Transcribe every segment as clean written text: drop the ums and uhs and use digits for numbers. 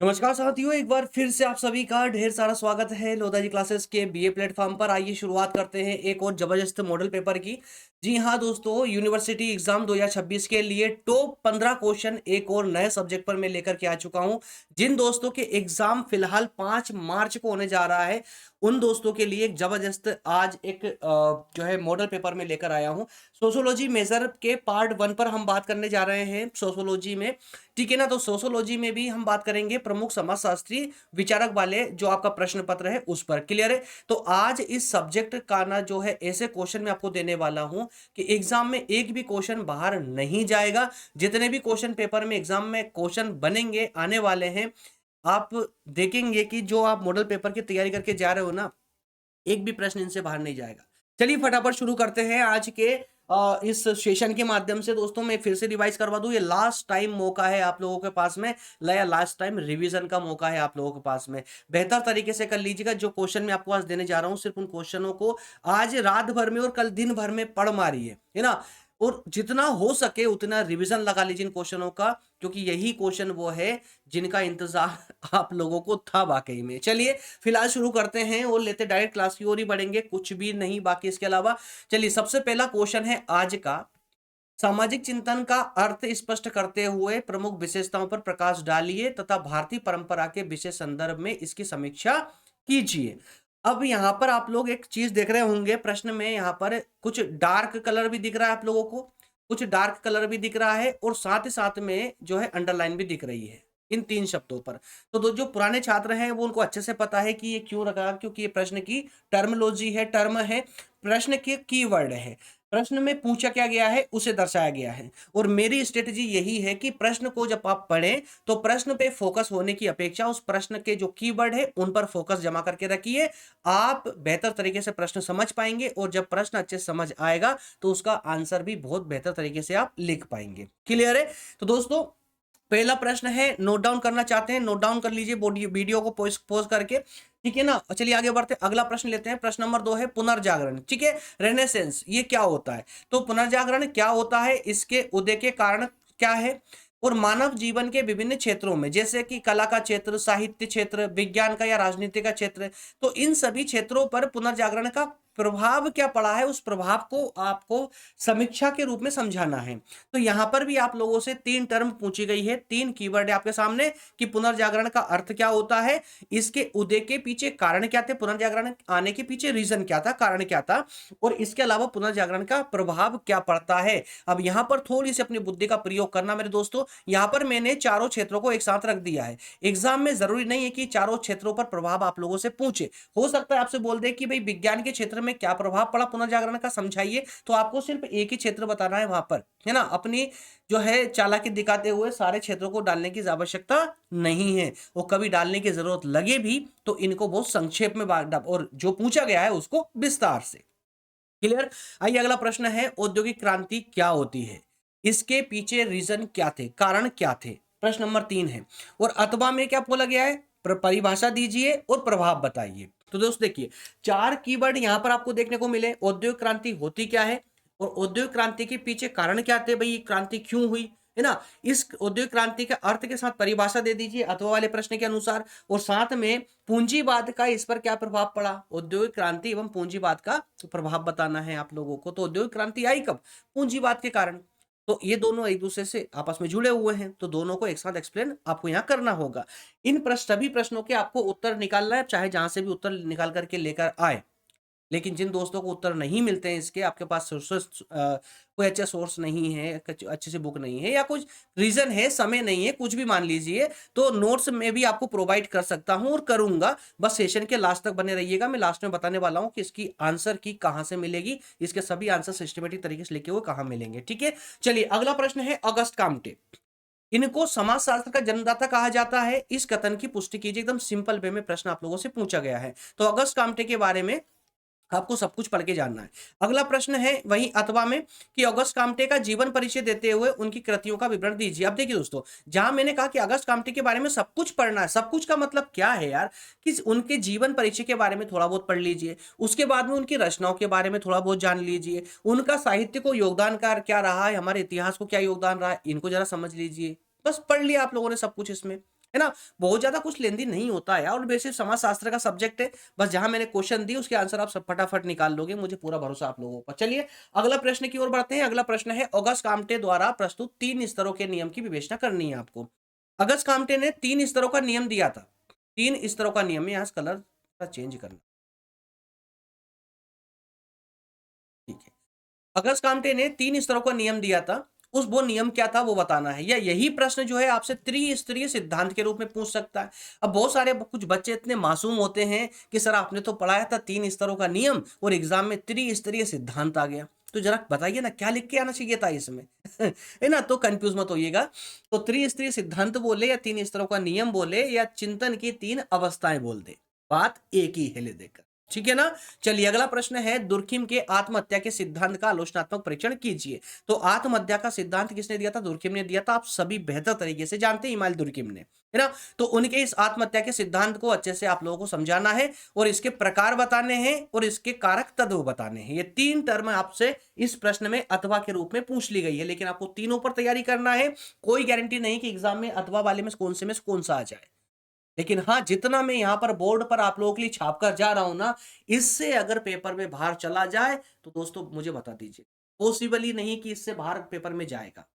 नमस्कार साथियों, एक बार फिर से आप सभी का ढेर सारा स्वागत है लोधा जी क्लासेस के बीए प्लेटफॉर्म पर। आइए शुरुआत करते हैं एक और जबरदस्त मॉडल पेपर की। जी हाँ दोस्तों, यूनिवर्सिटी एग्जाम 2026 के लिए टॉप 15 क्वेश्चन एक और नए सब्जेक्ट पर मैं लेकर के आ चुका हूं। जिन दोस्तों के एग्जाम फिलहाल 5 मार्च को होने जा रहा है, उन दोस्तों के लिए एक जबरदस्त आज एक जो है मॉडल पेपर में लेकर आया हूं। सोशोलॉजी मेजर के पार्ट 1 पर हम बात करने जा रहे हैं सोशोलॉजी में। ठीक है ना। तो सोशोलॉजी में भी हम बात करेंगे प्रमुख समाजशास्त्री विचारक वाले जो आपका प्रश्न पत्र है उस पर। क्लियर है। तो आज इस सब्जेक्ट का ना जो है ऐसे क्वेश्चन मैं आपको देने वाला हूं कि एग्जाम में एक भी क्वेश्चन बाहर नहीं जाएगा। जितने भी क्वेश्चन पेपर में एग्जाम में क्वेश्चन बनेंगे आने वाले हैं, आप देखेंगे कि जो आप मॉडल पेपर की तैयारी करके जा रहे हो ना, एक भी प्रश्न इनसे बाहर नहीं जाएगा। चलिए फटाफट शुरू करते हैं आज के इस सेशन के माध्यम से। दोस्तों मैं फिर से रिवाइज करवा दूं, ये लास्ट टाइम मौका है आप लोगों के पास में, या लास्ट टाइम रिवीजन का मौका है आप लोगों के पास में। बेहतर तरीके से कर लीजिएगा। जो क्वेश्चन मैं आपको आज देने जा रहा हूं, सिर्फ उन क्वेश्चनों को आज रात भर में और कल दिन भर में पढ़ मारिए, है ना। और जितना हो सके उतना रिवीजन लगा लीजिए इन क्वेश्चनों का, क्योंकि यही क्वेश्चन वो है जिनका इंतजार आप लोगों को था वाकई में। चलिए फिलहाल शुरू करते हैं और लेते डायरेक्ट क्लास की ओर ही बढ़ेंगे, कुछ भी नहीं बाकी इसके अलावा। चलिए सबसे पहला क्वेश्चन है आज का। सामाजिक चिंतन का अर्थ स्पष्ट करते हुए प्रमुख विशेषताओं पर प्रकाश डालिए तथा भारतीय परंपरा के विशेष संदर्भ में इसकी समीक्षा कीजिए। अब यहां पर आप लोग एक चीज देख रहे होंगे प्रश्न में, यहां पर कुछ डार्क कलर भी दिख रहा है आप लोगों को, कुछ डार्क कलर भी दिख रहा है और साथ ही साथ में जो है अंडरलाइन भी दिख रही है इन 3 शब्दों पर। तो जो पुराने छात्र हैं वो उनको अच्छे से पता है कि ये क्यों रखा, क्योंकि ये प्रश्न की टर्मोलॉजी है, टर्म है, प्रश्न के कीवर्ड है। प्रश्न में पूछा क्या गया है उसे दर्शाया गया है। और मेरी स्ट्रेटजी यही है कि प्रश्न को जब आप पढ़ें तो प्रश्न पे फोकस होने की अपेक्षा उस प्रश्न के जो कीवर्ड है उन पर फोकस जमा करके रखिए। आप बेहतर तरीके से प्रश्न समझ पाएंगे और जब प्रश्न अच्छे से समझ आएगा तो उसका आंसर भी बहुत बेहतर तरीके से आप लिख पाएंगे। क्लियर है। तो दोस्तों पहला प्रश्न है, नोट डाउन करना चाहते हैं नोट डाउन कर लीजिए वीडियो को पॉज करके। ठीक है ना। चलिए आगे बढ़ते हैं, अगला प्रश्न लेते हैं। प्रश्न नंबर 2 है पुनर्जागरण। ठीक है, रेनेसेंस ये क्या होता है। तो पुनर्जागरण क्या होता है, इसके उदय के कारण क्या है, और मानव जीवन के विभिन्न क्षेत्रों में जैसे कि कला का क्षेत्र, साहित्य क्षेत्र, विज्ञान का या राजनीति का क्षेत्र, तो इन सभी क्षेत्रों पर पुनर्जागरण का प्रभाव क्या पड़ा है, उस प्रभाव को आपको समीक्षा के रूप में समझाना है। तो यहां पर भी आप लोगों से 3 टर्म पूछी गई है, 3 कीवर्ड है आपके सामने कि पुनर्जागरण का अर्थ क्या होता है, इसके उदय के पीछे कारण क्या थे, पुनर्जागरण आने के पीछे रीजन क्या था, कारण क्या था, और इसके अलावा पुनर्जागरण का प्रभाव क्या पड़ता है। अब यहां पर थोड़ी सी अपनी बुद्धि का प्रयोग करना मेरे दोस्तों। यहां पर मैंने चारों क्षेत्रों को एक साथ रख दिया है। एग्जाम में जरूरी नहीं है कि चारों क्षेत्रों पर प्रभाव आप लोगों से पूछे। हो सकता है आपसे बोल दे कि भाई विज्ञान के क्षेत्र में क्या प्रभाव पड़ा पुनर्जागरण का, समझाइए। तो आपको सिर्फ एक ही क्षेत्र बताना है वहां पर, है ना। अपनी जो है चालाकी दिखाते हुए सारे क्षेत्रों को डालने की आवश्यकता नहीं है। और कभी डालने की जरूरत लगे भी तो इनको बहुत संक्षेप में और जो पूछा गया है उसको विस्तार से। क्लियर। आइए अगला प्रश्न है, औद्योगिक क्रांति क्या होती है, इसके पीछे रीजन क्या थे, कारण क्या थे। प्रश्न नंबर 3 है। और अथवा में क्या बोला गया है, परिभाषा दीजिए और प्रभाव बताइए। तो दोस्त देखिए 4 कीवर्ड यहां पर आपको देखने को मिले। औद्योगिक क्रांति होती क्या है, और औद्योगिक क्रांति के पीछे कारण क्या थे, भाई ये क्रांति क्यों हुई, है ना। इस औद्योगिक क्रांति के अर्थ के साथ परिभाषा दे दीजिए अथवा वाले प्रश्न के अनुसार। और साथ में पूंजीवाद का इस पर क्या प्रभाव पड़ा, औद्योगिक क्रांति एवं पूंजीवाद का प्रभाव बताना है आप लोगों को। तो औद्योगिक क्रांति आई कब, पूंजीवाद के कारण। तो ये दोनों एक दूसरे से आपस में जुड़े हुए हैं, तो दोनों को एक साथ एक्सप्लेन आपको यहाँ करना होगा। इन सभी प्रश्नों के आपको उत्तर निकालना है, चाहे जहां से भी उत्तर निकाल करके लेकर आए। लेकिन जिन दोस्तों को उत्तर नहीं मिलते हैं इसके, आपके पास सोर्सेस कोई अच्छा सोर्स नहीं है, अच्छी सी बुक नहीं है, या कुछ रीजन है, समय नहीं है, कुछ भी मान लीजिए, तो नोट्स में भी आपको प्रोवाइड कर सकता हूं और करूंगा। बस सेशन के लास्ट तक बने रहिएगा, मैं लास्ट में बताने वाला हूं कि इसकी आंसर की कहां से मिलेगी, इसके सभी आंसर सिस्टमेटिक तरीके से लिखे हुए कहां मिलेंगे। ठीक है। चलिए अगला प्रश्न है, अगस्त काम्टे, इनको समाजशास्त्र का जन्मदाता कहा जाता है, इस कथन की पुष्टि कीजिए। एकदम सिंपल वे में प्रश्न आप लोगों से पूछा गया है। तो अगस्त काम्टे के बारे में आपको सब कुछ पढ़ के जानना है। अगला प्रश्न है वही अथवा में कि अगस्त काम्टे का जीवन परिचय देते हुए उनकी कृतियों का विवरण दीजिए। अब देखिए दोस्तों, जहां मैंने कहा कि अगस्त काम्टे के बारे में सब कुछ पढ़ना है, सब कुछ का मतलब क्या है यार, कि उनके जीवन परिचय के बारे में थोड़ा बहुत पढ़ लीजिए, उसके बाद में उनकी रचनाओं के बारे में थोड़ा बहुत जान लीजिए, उनका साहित्य को योगदानकार क्या रहा है, हमारे इतिहास को क्या योगदान रहा है, इनको जरा समझ लीजिए। बस पढ़ लिया आप लोगों ने सब कुछ इसमें, है ना। बहुत ज्यादा कुछ लेंदी नहीं होता है और बेसिक समाज शास्त्र का सब्जेक्ट है, बस जहां मैंने क्वेश्चन दी उसके आंसर आप सब फटाफट निकाल लोगे, मुझे पूरा भरोसा आप लोगों पर। चलिए अगला प्रश्न की ओर बढ़ते हैं। अगला प्रश्न है, ऑगस्ट काम्टे द्वारा प्रस्तुत 3 स्तरों के नियम की विवेचना करनी है आपको। अगस्त काम्टे ने 3 स्तरों का नियम दिया था। 3 स्तरों का नियम, यहाँ कलर का चेंज करना, ठीक है। अगस्त काम्टे ने 3 स्तरों का नियम दिया था, उस वो नियम क्या था वो बताना है, या यही प्रश्न जो है आपसे त्रिस्तरीय सिद्धांत के रूप में पूछ सकता है। अब बहुत सारे कुछ बच्चे इतने मासूम होते हैं कि सर आपने तो पढ़ाया था 3 स्तरों का नियम और एग्जाम में त्रिस्तरीय सिद्धांत आ गया, तो जरा बताइए ना क्या लिख के आना चाहिए था इसमें है ना। तो कंफ्यूज मत होइएगा, तो त्रिस्तरीय सिद्धांत बोले या 3 स्तरों का नियम बोले या चिंतन की 3 अवस्थाएं बोल दे, बात एक ही है ले देकर, ठीक है ना। चलिए अगला प्रश्न है, दुर्खिम के आत्महत्या के सिद्धांत का आलोचनात्मक परीक्षण कीजिए। तो आत्महत्या का सिद्धांत किसने दिया था? दुर्खिम ने दिया था। आप सभी बेहतर तरीके से जानते हैं इमाल दुर्खिम ने, है ना। तो उनके इस आत्महत्या के सिद्धांत को अच्छे से आप लोगों को समझाना है और इसके प्रकार बताने हैं और इसके कारक तत्व बताने हैं। ये 3 टर्म आपसे इस प्रश्न में अथवा के रूप में पूछ ली गई है, लेकिन आपको तीनों पर तैयारी करना है। कोई गारंटी नहीं कि एग्जाम में अथवा वाले में कौन सा आ जाए, लेकिन हाँ जितना मैं यहाँ पर बोर्ड पर आप लोगों के लिए छाप कर जा रहा हूं ना, इससे अगर पेपर में बाहर चला जाए तो दोस्तों मुझे बता दीजिए, पॉसिबल ही नहीं कि इससे बाहर पेपर में जाएगा।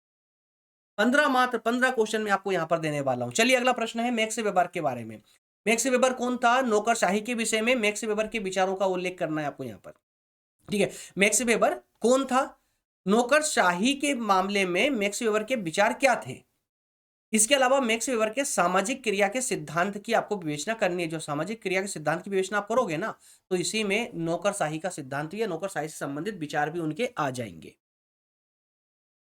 15 क्वेश्चन में आपको यहां पर देने वाला हूं। चलिए अगला प्रश्न है मैक्स वेबर के बारे में। मैक्स वेबर कौन था? नौकरशाही के विषय में मैक्स वेबर के विचारों का उल्लेख करना है आपको यहां पर, ठीक है। मैक्स वेबर कौन था? नौकरशाही के मामले में मैक्स वेबर के विचार क्या थे? इसके अलावा मैक्स वेबर के सामाजिक क्रिया के सिद्धांत की आपको विवेचना करनी है। जो सामाजिक क्रिया के सिद्धांत की विवेचना आप करोगे ना, तो इसी में नौकरशाही का सिद्धांत या नौकरशाही से संबंधित विचार भी उनके आ जाएंगे,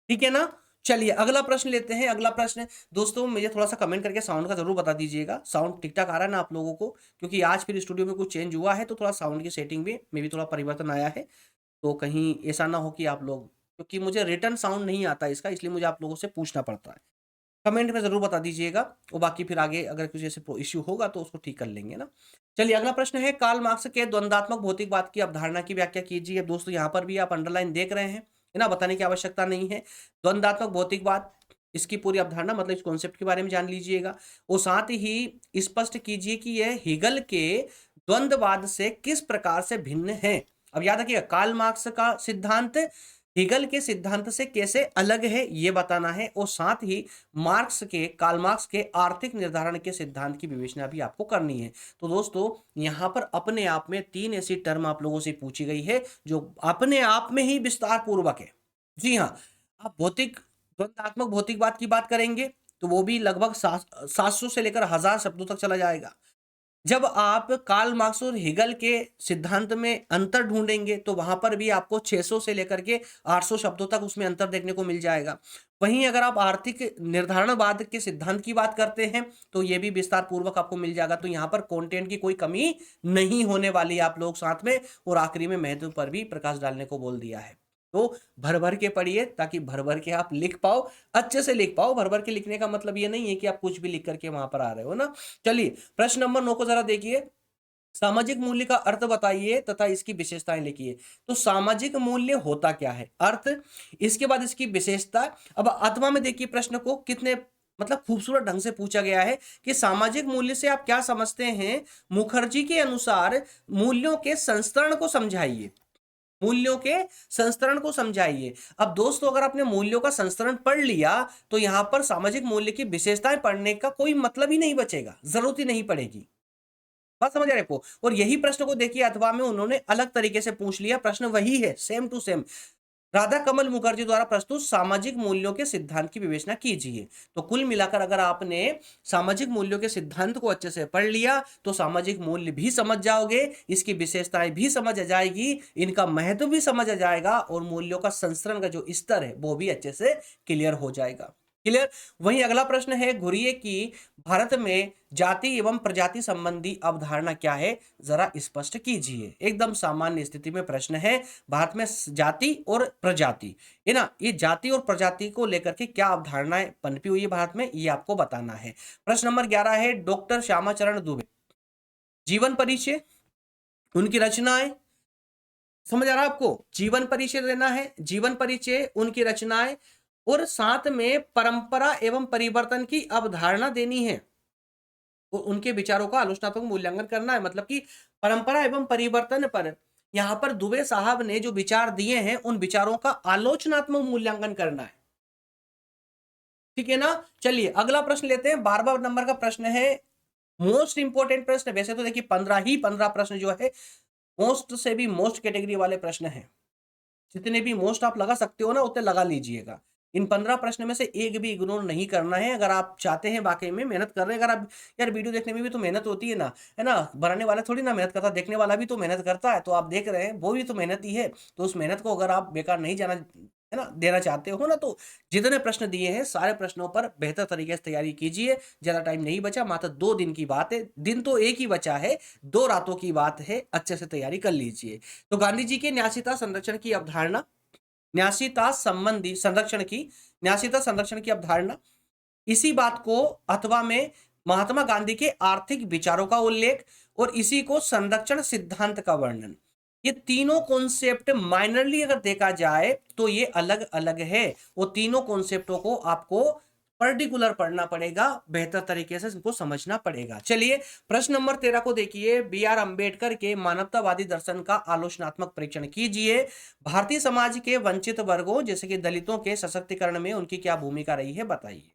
ठीक है ना। चलिए अगला प्रश्न लेते हैं। अगला प्रश्न दोस्तों मुझे थोड़ा सा कमेंट करके साउंड का जरूर बता दीजिएगा, साउंड ठीक ठाक आ रहा है ना आप लोगों को, क्योंकि आज फिर स्टूडियो में कुछ चेंज हुआ है तो थोड़ा साउंड की सेटिंग में भी थोड़ा परिवर्तन आया है। तो कहीं ऐसा ना हो कि आप लोग, क्योंकि मुझे रिटर्न साउंड नहीं आता इसका, इसलिए मुझे आप लोगों से पूछना पड़ता है। कमेंट में जरूर बता दीजिएगा और बाकी फिर आगे अगर कुछ ऐसे इश्यू होगा तो उसको ठीक कर लेंगे ना। चलिए अगला प्रश्न है, कार्ल मार्क्स के द्वंदात्मक भौतिकवाद की अवधारणा की व्याख्या कीजिए। अब दोस्तों यहाँ पर भी आप अंडरलाइन देख रहे हैं, है ना, बताने की आवश्यकता नहीं है। द्वंदात्मक भौतिकवाद, इसकी पूरी अवधारणा मतलब इस कॉन्सेप्ट के बारे में जान लीजिएगा और साथ ही स्पष्ट कीजिए कि यह हेगल के द्वंद्ववाद से किस प्रकार से भिन्न है। अब याद रखिएगा, कार्ल मार्क्स का सिद्धांत हेगल के सिद्धांत से कैसे अलग है ये बताना है और साथ ही कार्ल मार्क्स के आर्थिक निर्धारण के सिद्धांत की विवेचना भी आपको करनी है। तो दोस्तों यहां पर अपने आप में 3 ऐसी टर्म आप लोगों से पूछी गई है जो अपने आप में ही विस्तार पूर्वक है। जी हाँ, आप द्वंदात्मक भौतिकवाद की बात करेंगे तो वो भी लगभग 700 से लेकर 1000 शब्दों तक चला जाएगा। जब आप कार्ल मार्क्स और हेगल के सिद्धांत में अंतर ढूंढेंगे तो वहां पर भी आपको 600 से लेकर के 800 शब्दों तक उसमें अंतर देखने को मिल जाएगा। वहीं अगर आप आर्थिक निर्धारणवाद के सिद्धांत की बात करते हैं तो ये भी विस्तार पूर्वक आपको मिल जाएगा। तो यहाँ पर कंटेंट की कोई कमी नहीं होने वाली है आप लोग साथ में, और आखिरी में महत्व पर भी प्रकाश डालने को बोल दिया है। तो भर भर के पढ़िए ताकि भर भर के आप लिख पाओ, अच्छे से लिख पाओ। भर भर के लिखने का मतलब ये नहीं है कि आप कुछ भी लिख करके वहां पर आ रहे हो ना। चलिए प्रश्न नंबर 9 को जरा देखिए, सामाजिक मूल्य का अर्थ बताइए तथा इसकी विशेषताएं लिखिए। तो सामाजिक मूल्य होता क्या है, अर्थ, इसके बाद इसकी विशेषता। अब अथवा में देखिए प्रश्न को कितने मतलब खूबसूरत ढंग से पूछा गया है कि सामाजिक मूल्य से आप क्या समझते हैं। मुखर्जी के अनुसार मूल्यों के संस्करण को समझाइए, मूल्यों के संस्करण को समझाइए। अब दोस्तों अगर आपने मूल्यों का संस्करण पढ़ लिया तो यहां पर सामाजिक मूल्य की विशेषताएं पढ़ने का कोई मतलब ही नहीं बचेगा, जरूरत ही नहीं पड़ेगी। बात समझ आ रही है आपको। और यही प्रश्न को देखिए अथवा में उन्होंने अलग तरीके से पूछ लिया, प्रश्न वही है, सेम टू सेम। राधा कमल मुखर्जी द्वारा प्रस्तुत सामाजिक मूल्यों के सिद्धांत की विवेचना कीजिए। तो कुल मिलाकर अगर आपने सामाजिक मूल्यों के सिद्धांत को अच्छे से पढ़ लिया तो सामाजिक मूल्य भी समझ जाओगे, इसकी विशेषताएं भी समझ आ जाएगी, इनका महत्व भी समझ आ जाएगा और मूल्यों का संस्करण का जो स्तर है वो भी अच्छे से क्लियर हो जाएगा। क्लियर। वहीं अगला प्रश्न है, घुरिए की भारत में जाति एवं प्रजाति संबंधी अवधारणा क्या है, जरा स्पष्ट कीजिए। एकदम सामान्य स्थिति में प्रश्न है, भारत में जाति और प्रजाति, है ना, ये जाति और प्रजाति को लेकर के क्या अवधारणाएं पनपी हुई है भारत में, ये आपको बताना है। प्रश्न नंबर 11 है, डॉक्टर श्यामाचरण दुबे जीवन परिचय, उनकी रचनाएं, समझ आ रहा है आपको, जीवन परिचय देना है, जीवन परिचय, उनकी रचनाएं और साथ में परंपरा एवं परिवर्तन की अवधारणा देनी है। उनके विचारों का आलोचनात्मक मूल्यांकन करना है, मतलब कि परंपरा एवं परिवर्तन पर यहाँ पर दुबे साहब ने जो विचार दिए हैं उन विचारों का आलोचनात्मक मूल्यांकन करना है। ठीक है ना। चलिए अगला प्रश्न लेते हैं। 12वां नंबर का प्रश्न है मोस्ट इंपोर्टेंट प्रश्न। वैसे तो देखिए 15 प्रश्न जो है मोस्ट से भी मोस्ट कैटेगरी वाले प्रश्न हैं। जितने भी मोस्ट आप लगा सकते हो ना उतने लगा लीजिएगा। इन 15 प्रश्न में से एक भी इग्नोर नहीं करना है अगर आप चाहते हैं वाकई में मेहनत कर रहे हैं। अगर आप यार वीडियो देखने में भी तो मेहनत होती है ना, बनाने वाला थोड़ी ना मेहनत करता, देखने वाला भी तो मेहनत करता है। तो आप देख रहे हैं वो भी तो मेहनत ही है। तो उस मेहनत को अगर आप बेकार नहीं जाना है ना देना चाहते हो ना, तो जितने प्रश्न दिए हैं सारे प्रश्नों पर बेहतर तरीके से तैयारी कीजिए। ज्यादा टाइम नहीं बचा, मात्र 2 दिन की बात है। दिन तो एक ही बचा है, 2 रातों की बात है। अच्छे से तैयारी कर लीजिए। तो गांधी जी के न्यासीता संरक्षण की अवधारणा, न्यासीता संबंधी संरक्षण की न्यासीता संरक्षण की अवधारणा, इसी बात को अथवा में महात्मा गांधी के आर्थिक विचारों का उल्लेख और इसी को संरक्षण सिद्धांत का वर्णन, ये तीनों कॉन्सेप्ट माइनरली अगर देखा जाए तो ये अलग अलग है। वो तीनों कॉन्सेप्टों को आपको पर्टिकुलर पढ़ना पड़ेगा, बेहतर तरीके से इनको समझना पड़ेगा। चलिए प्रश्न नंबर 13 को देखिए। बी आर अंबेडकर के मानवतावादी दर्शन का आलोचनात्मक परीक्षण कीजिए। भारतीय समाज के वंचित वर्गों जैसे कि दलितों के सशक्तिकरण में उनकी क्या भूमिका रही है बताइए।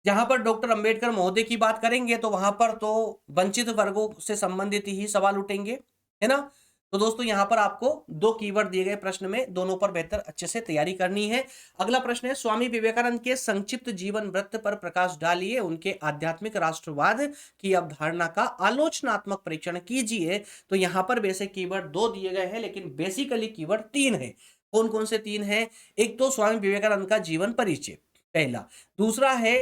जहां पर डॉक्टर अंबेडकर महोदय की बात करेंगे तो वहां पर तो वंचित वर्गों से संबंधित ही सवाल उठेंगे, है ना। तो दोस्तों यहां पर आपको 2 कीवर्ड दिए गए प्रश्न में, दोनों पर बेहतर अच्छे से तैयारी करनी है। अगला प्रश्न है स्वामी विवेकानंद के संक्षिप्त जीवन वृत्त पर प्रकाश डालिए। उनके आध्यात्मिक राष्ट्रवाद की अवधारणा का आलोचनात्मक परीक्षण कीजिए। तो यहां पर बेसिक कीवर्ड 2 दिए गए हैं, लेकिन बेसिकली कीवर्ड 3 है। कौन कौन से 3 है? एक तो स्वामी विवेकानंद का जीवन परिचय पहला, दूसरा है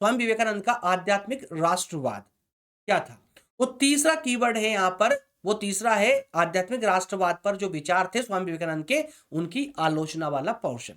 स्वामी विवेकानंद का आध्यात्मिक राष्ट्रवाद क्या था, वो तीसरा कीवर्ड है यहां पर। वो तीसरा है आध्यात्मिक राष्ट्रवाद पर जो विचार थे स्वामी विवेकानंद के, उनकी आलोचना वाला पोर्शन।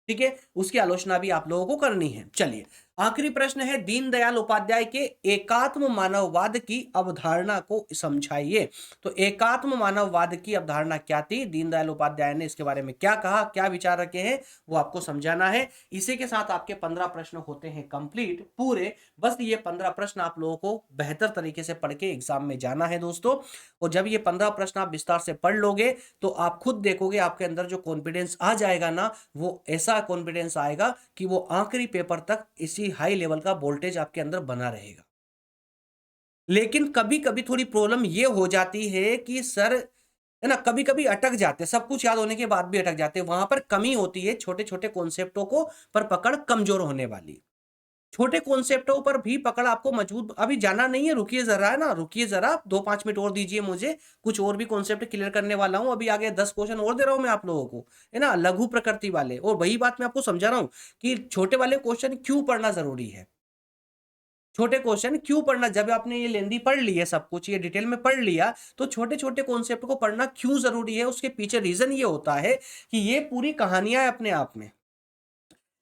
ठीक है, उसकी आलोचना भी आप लोगों को करनी है। चलिए आखिरी प्रश्न है दीनदयाल उपाध्याय के एकात्म मानववाद की अवधारणा को समझाइए। तो एकात्म मानववाद की अवधारणा क्या थी, दीनदयाल उपाध्याय ने इसके बारे में क्या कहा, क्या विचार रखे हैं, वो आपको समझाना है। इसी के साथ आपके 15 प्रश्न होते हैं कंप्लीट पूरे। बस ये 15 प्रश्न आप लोगों को बेहतर तरीके से पढ़ के एग्जाम में जाना है दोस्तों। और जब ये 15 प्रश्न आप विस्तार से पढ़ लोगे तो आप खुद देखोगे आपके अंदर जो कॉन्फिडेंस आ जाएगा ना, वो ऐसा कॉन्फिडेंस आएगा कि वो आखिरी पेपर तक इसी हाई लेवल का वोल्टेज आपके अंदर बना रहेगा। लेकिन कभी कभी थोड़ी प्रॉब्लम ये हो जाती है कि सर है ना, कभी कभी अटक जाते, सब कुछ याद होने के बाद भी अटक जाते, वहां पर कमी होती है छोटे छोटे कॉन्सेप्टों को पर पकड़ कमजोर होने वाली। छोटे कॉन्सेप्टों पर भी पकड़ आपको मजबूत, अभी जाना नहीं है, रुकिए जरा, है ना, रुकिए जरा 2-5 मिनट और दीजिए मुझे, कुछ और भी कॉन्सेप्ट क्लियर करने वाला हूं। अभी आगे 10 क्वेश्चन और दे रहा हूं मैं आप लोगों को, है ना, लघु प्रकृति वाले। और वही बात मैं आपको समझा रहा हूं कि छोटे वाले क्वेश्चन क्यों पढ़ना जरूरी है। छोटे क्वेश्चन क्यों पढ़ना, जब आपने ये लेंदी पढ़ ली है, सब कुछ ये डिटेल में पढ़ लिया, तो छोटे छोटे कॉन्सेप्ट को पढ़ना क्यों जरूरी है, उसके पीछे रीजन ये होता है कि ये पूरी कहानियां है अपने आप में।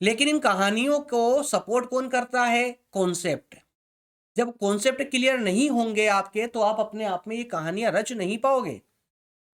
लेकिन इन कहानियों को सपोर्ट कौन करता है? कॉन्सेप्ट। जब कॉन्सेप्ट क्लियर नहीं होंगे आपके तो आप अपने आप में ये कहानियां रच नहीं पाओगे।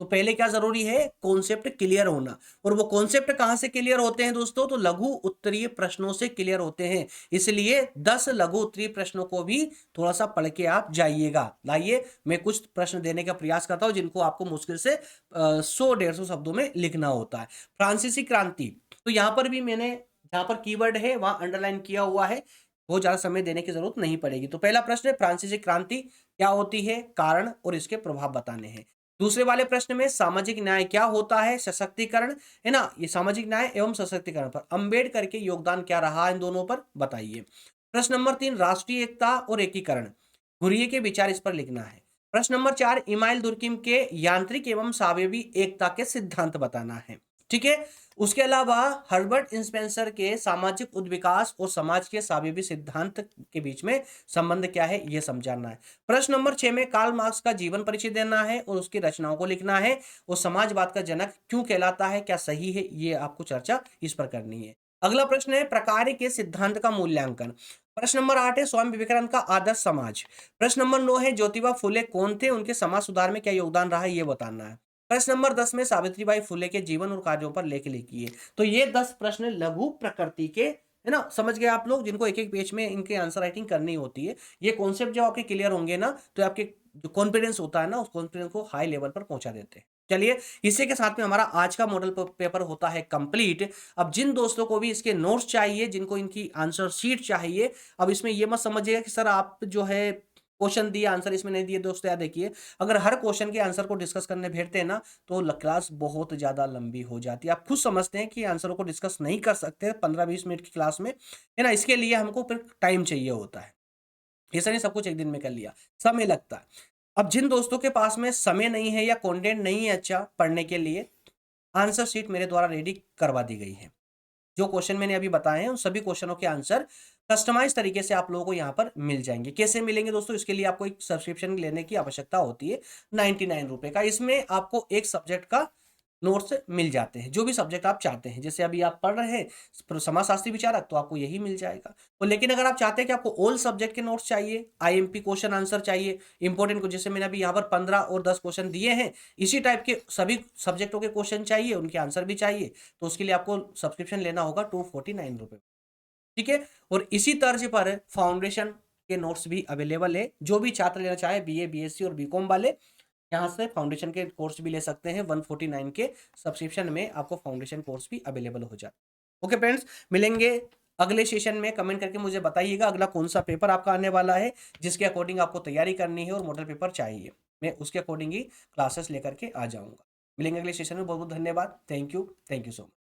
तो पहले क्या जरूरी है? कॉन्सेप्ट क्लियर होना। और वो कॉन्सेप्ट कहां से क्लियर होते हैं दोस्तों? तो लघु उत्तरीय प्रश्नों से क्लियर होते हैं। इसलिए 10 लघु उत्तरीय प्रश्नों को भी थोड़ा सा पढ़ के आप जाइएगा। लाइए मैं कुछ प्रश्न देने का प्रयास करता हूं जिनको आपको मुश्किल से 100-150 शब्दों में लिखना होता है। फ्रांसीसी क्रांति, तो यहां पर भी मैंने जहां पर कीवर्ड है वहां अंडरलाइन किया हुआ है, बहुत ज्यादा समय देने की जरूरत नहीं पड़ेगी। तो पहला प्रश्न है फ्रांसीसी क्रांति क्या होती है, कारण और इसके प्रभाव बताने हैं। दूसरे वाले प्रश्न में सामाजिक न्याय क्या होता है, सशक्तिकरण, है ना, ये सामाजिक न्याय एवं सशक्तिकरण पर अंबेडकर के योगदान क्या रहा इन दोनों पर बताइए। प्रश्न नंबर 3 राष्ट्रीय एकता और एकीकरण, घुरिये के विचार इस पर लिखना है। प्रश्न नंबर 4 इमाइल दुर्किम के यांत्रिक एवं सावयवी एकता के सिद्धांत बताना है। ठीक है, उसके अलावा हर्बर्ट स्पेंसर के सामाजिक उद्विकास और समाज के सावयवी सिद्धांत के बीच में संबंध क्या है यह समझाना है। प्रश्न नंबर 6 में कार्ल मार्क्स का जीवन परिचय देना है और उसकी रचनाओं को लिखना है। और समाजवाद का जनक क्यों कहलाता है, क्या सही है, ये आपको चर्चा इस पर करनी है। अगला प्रश्न है प्रकार के सिद्धांत का मूल्यांकन। प्रश्न नंबर 8 है स्वामी विवेकानंद का आदर्श समाज। प्रश्न नंबर 9 है ज्योतिबा फुले कौन थे, उनके समाज सुधार में क्या योगदान रहा है ये बताना है। प्रश्न नंबर 10 में सावित्रीबाई फुले के जीवन और कार्यों पर लेख लिखिए। तो ये 10 प्रश्न लघु प्रकृति के, है ना? समझ गए आप लोग, जिनको एक-एक पेज में इनके आंसर राइटिंग करनी होती है। ये कॉन्सेप्ट जब आपके क्लियर होंगे ना, तो आपके जो कॉन्फिडेंस होता है ना, उस कॉन्फिडेंस को हाई लेवल पर पहुँचा देते हैं। चलिए, इसी के साथ में हमारा आज का मॉडल पेपर होता है कंप्लीट। अब जिन दोस्तों को भी इसके नोट्स चाहिए, जिनको इनकी आंसर शीट चाहिए, अब इसमें ये मत समझिएगा कि सर आप जो है क्वेश्चन दिए, आंसर इसमें नहीं दिए। दोस्तों याद देखिए, अगर हर क्वेश्चन के आंसर को डिस्कस करने बैठते हैं ना, तो क्लास बहुत ज़्यादा लंबी हो जाती है। आप खुद समझते हैं कि आंसरों को डिस्कस नहीं कर सकते 15-20 मिनट की क्लास में, है ना? इसके लिए हमको फिर टाइम चाहिए होता है। ऐसा नहीं सब कुछ एक दिन में कर लिया, समय लगता है। अब जिन दोस्तों के पास में समय नहीं है या कंटेंट नहीं है अच्छा पढ़ने के लिए, आंसर शीट मेरे द्वारा रेडी करवा दी गई है। जो क्वेश्चन मैंने अभी बताए हैं, उन सभी क्वेश्चनों के आंसर कस्टमाइज़ तरीके से आप लोगों को यहाँ पर मिल जाएँगे। कैसे मिलेंगे दोस्तों? इसके लिए आपको एक सब्सक्रिप्शन लेने की आवश्यकता होती है, ₹99 का। इसमें आपको एक सब्जेक्ट का नोट्स मिल जाते हैं, जो भी सब्जेक्ट आप चाहते हैं। जैसे अभी आप पढ़ रहे हैं समाजशास्त्री विचारक, तो आपको यही मिल जाएगा। और लेकिन अगर आप चाहते हैं कि आपको ऑल सब्जेक्ट के नोट्स चाहिए, आईएमपी क्वेश्चन आंसर चाहिए, इंपॉर्टेंट को, जैसे मैंने अभी यहाँ पर 15 और 10 क्वेश्चन दिए हैं, इसी टाइप के सभी सब्जेक्टों के क्वेश्चन चाहिए, उनके आंसर भी चाहिए, तो उसके लिए आपको सब्सक्रिप्शन लेना होगा ₹249। ठीक है? और इसी तर्ज पर फाउंडेशन के नोट्स भी अवेलेबल है। जो भी छात्र लेना चाहे, बीए, बीएससी और बीकॉम वाले, यहाँ से फाउंडेशन के कोर्स भी ले सकते हैं। 149 के सब्सक्रिप्शन में आपको फाउंडेशन कोर्स भी अवेलेबल हो जाए। ओके फ्रेंड्स, मिलेंगे अगले सेशन में। कमेंट करके मुझे बताइएगा अगला कौन-सा पेपर आपका आने वाला है, जिसके अकॉर्डिंग आपको तैयारी करनी है और मॉडल पेपर चाहिए। मैं उसके अकॉर्डिंग ही क्लासेस लेकर के आ जाऊँगा। मिलेंगे अगले सेशन में। बहुत-बहुत धन्यवाद। Thank you so much.